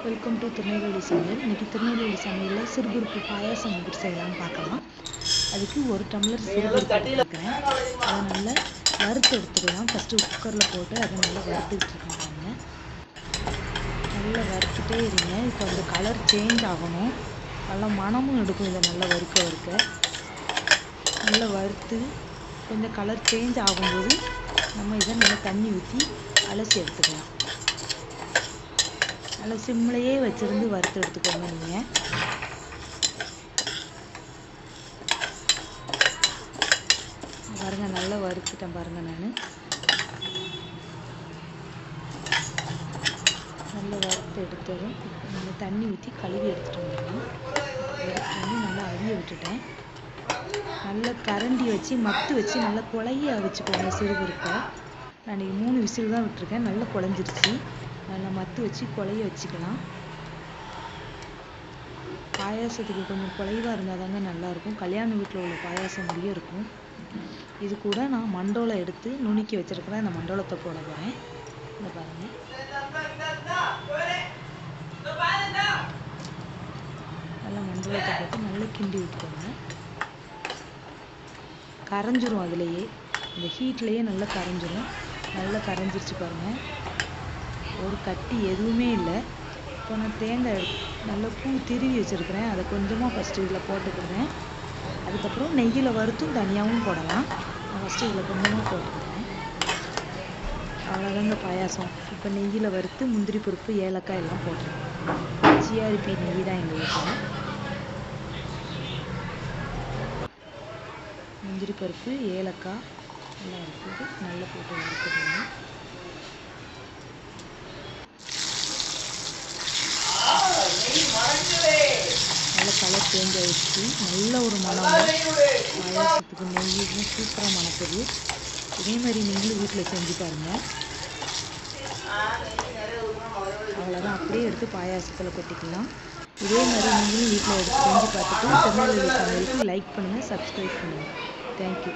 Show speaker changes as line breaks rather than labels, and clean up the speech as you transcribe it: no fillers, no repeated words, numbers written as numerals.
Welcome to Tirunelveli சமையல். இன்றைக்கி திருநெல்வேலி சமையலில் சிறுபருப்பு பாயாசம் எப்படி செய்யலாம்னு பார்க்கலாம். அதுக்கு 1 டம்ளர் சிறுபருப்பு எடுத்துக்கிறேன். அதை நல்லா வறுத்து எடுத்துக்கலாம். ஃபஸ்ட்டு குக்கரில் போட்டு அதை நல்லா வறுத்துக்கிட்டு இருக்காங்க. நல்லா வறுத்துட்டே இருங்க. இப்போ அந்த கலர் சேஞ்ச் ஆகணும். நல்லா மணமும் எடுக்கும். இதை நல்லா வறுக்க நல்லா வறுத்து கொஞ்சம் கலர் சேஞ்ச் ஆகும்போது நம்ம இதை நல்லா தண்ணி ஊற்றி அலசி எடுத்துக்கலாம். நல்லா சிம்லையே வச்சுருந்து வறுத்து எடுத்துக்கோங்க. நீங்கள் பாருங்கள், நல்லா வறுத்துட்டேன் பாருங்கள். நான் நல்லா வறுத்து எடுத்ததும் நல்லா தண்ணி ஊற்றி கழுவி எடுத்துகிட்டு எடுத்துட்டு நல்லா அவிய விட்டுட்டேன். நல்லா கரண்டி வச்சு மத்து வச்சு நல்லா குழைய வச்சுக்கோங்க. சிறுபருப்பை நான் 3 விசில் தான் விட்டுருக்கேன். நல்லா குழஞ்சிருச்சு. நல்லா மத்து வச்சு குழைய வச்சுக்கலாம். பாயாசத்துக்கு கொஞ்சம் குழைவாக இருந்தால் தாங்க நல்லாயிருக்கும். கல்யாண வீட்டில் உள்ள பாயாசம் மாதிரியே இருக்கும். இது கூட நான் மண்டோலை எடுத்து நுணுக்கி வச்சுருக்கிறேன். அந்த மண்டோலத்தை போட போகிறேன். இந்த பாருங்கள், நல்லா மண்டோலத்தை போட்டு நல்லா கிண்டி விட்டுக்கோங்க. கரைஞ்சிரும். அதுலேயே இந்த ஹீட்லேயே நல்லா கரைஞ்சிரும். நல்லா கரைஞ்சிருச்சு பாருங்கள். ஒரு கட்டி எதுவுமே இல்லை. இப்போ நான் தேங்காய் நல்லா பூ திருவி வச்சுருக்கிறேன். அதை கொஞ்சமாக ஃபஸ்ட்டு இதில் போட்டுக்கிறேன். அதுக்கப்புறம் நெய்யில் வறுத்தும் தனியாகவும் போடலாம். நான் ஃபஸ்ட்டு இதில் கொஞ்சமாக போட்டுக்கிறேன். அவ்வளோதாங்க பாயாசம். இப்போ நெய்யில் வறுத்து முந்திரி பருப்பு ஏலக்காய் எல்லாம் போட்டுருக்கேன். GRP நெய் தான் எங்கள் வீட்டில். முந்திரி பருப்பு ஏலக்காய் எல்லாம் இருக்குது. நல்லா போட்டு வறுத்துக்கணும். நல்ல கலர் சேஞ்ச் ஆகிடுச்சு. நல்ல ஒரு மனம். பாயாசத்துக்கு நெய்யும் சூப்பராக மணக்குது. இதே மாதிரி நீங்களும் வீட்டில் செஞ்சு பாருங்கள். அவ்வளோதான், அப்படியே எடுத்து பாயாசத்தில் கொட்டிக்கலாம். இதே மாதிரி நீங்களும் வீட்டில் எடுத்து செஞ்சு பார்த்துட்டு திருநெல்வேலி சமையலுக்கு லைக் பண்ணுங்கள், சப்ஸ்கிரைப் பண்ணுங்கள். தேங்க்யூ.